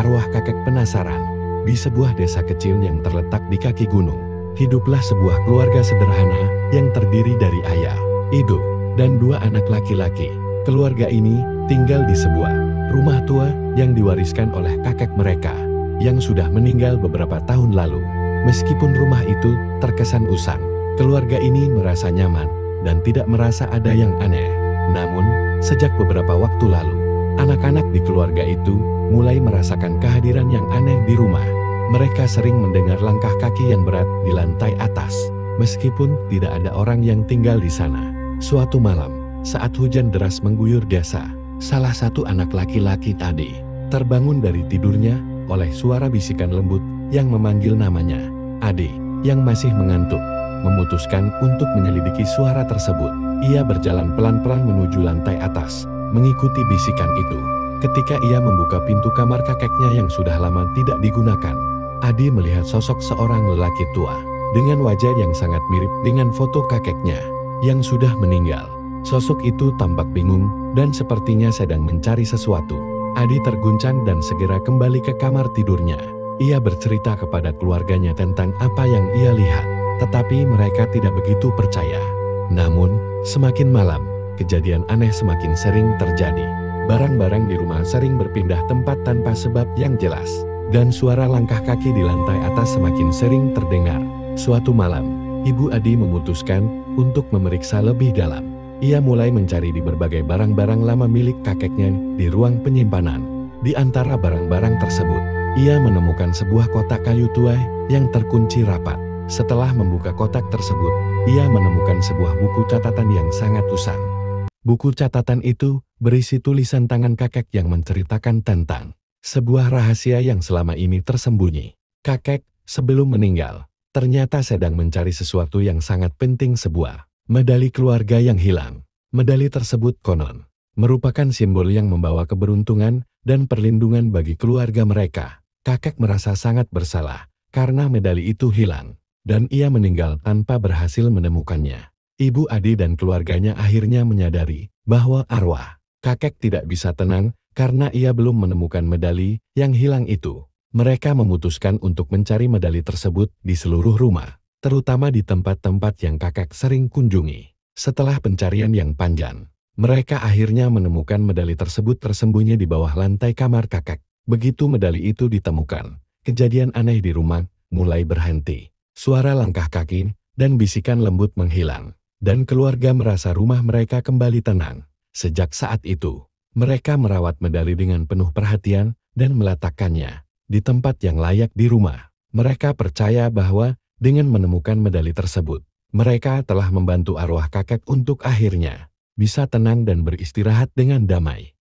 arwah kakek penasaran. Di sebuah desa kecil yang terletak di kaki gunung, hiduplah sebuah keluarga sederhana yang terdiri dari ayah, ibu, dan 2 anak laki-laki. Keluarga ini tinggal di sebuah rumah tua yang diwariskan oleh kakek mereka yang sudah meninggal beberapa tahun lalu. Meskipun rumah itu terkesan usang, keluarga ini merasa nyaman dan tidak merasa ada yang aneh. Namun, sejak beberapa waktu lalu, anak-anak di keluarga itu mulai merasakan kehadiran yang aneh di rumah. Mereka sering mendengar langkah kaki yang berat di lantai atas, meskipun tidak ada orang yang tinggal di sana. Suatu malam, saat hujan deras mengguyur desa, salah satu anak laki-laki Ade terbangun dari tidurnya oleh suara bisikan lembut yang memanggil namanya. Ade, yang masih mengantuk, memutuskan untuk menyelidiki suara tersebut. Ia berjalan pelan-pelan menuju lantai atas, mengikuti bisikan itu. Ketika ia membuka pintu kamar kakeknya yang sudah lama tidak digunakan, Ade melihat sosok seorang lelaki tua dengan wajah yang sangat mirip dengan foto kakeknya yang sudah meninggal. Sosok itu tampak bingung dan sepertinya sedang mencari sesuatu. Ade terguncang dan segera kembali ke kamar tidurnya. Ia bercerita kepada keluarganya tentang apa yang ia lihat, tetapi mereka tidak begitu percaya. Namun, semakin malam, kejadian aneh semakin sering terjadi. Barang-barang di rumah sering berpindah tempat tanpa sebab yang jelas, dan suara langkah kaki di lantai atas semakin sering terdengar. Suatu malam, Ibu Ade memutuskan untuk memeriksa lebih dalam. Ia mulai mencari di berbagai barang-barang lama milik kakeknya di ruang penyimpanan. Di antara barang-barang tersebut, ia menemukan sebuah kotak kayu tua yang terkunci rapat. Setelah membuka kotak tersebut, ia menemukan sebuah buku catatan yang sangat usang. Buku catatan itu berisi tulisan tangan kakek yang menceritakan tentang sebuah rahasia yang selama ini tersembunyi. Kakek, sebelum meninggal, ternyata sedang mencari sesuatu yang sangat penting, sebuah medali keluarga yang hilang. Medali tersebut konon merupakan simbol yang membawa keberuntungan dan perlindungan bagi keluarga mereka. Kakek merasa sangat bersalah karena medali itu hilang, dan ia meninggal tanpa berhasil menemukannya. Ibu Ade dan keluarganya akhirnya menyadari bahwa arwah kakek tidak bisa tenang karena ia belum menemukan medali yang hilang itu. Mereka memutuskan untuk mencari medali tersebut di seluruh rumah, terutama di tempat-tempat yang kakek sering kunjungi. Setelah pencarian yang panjang, mereka akhirnya menemukan medali tersebut tersembunyi di bawah lantai kamar kakek. Begitu medali itu ditemukan, kejadian aneh di rumah mulai berhenti. Suara langkah kaki dan bisikan lembut menghilang, dan keluarga merasa rumah mereka kembali tenang. Sejak saat itu, mereka merawat medali dengan penuh perhatian dan meletakkannya di tempat yang layak di rumah. Mereka percaya bahwa dengan menemukan medali tersebut, mereka telah membantu arwah kakek untuk akhirnya bisa tenang dan beristirahat dengan damai.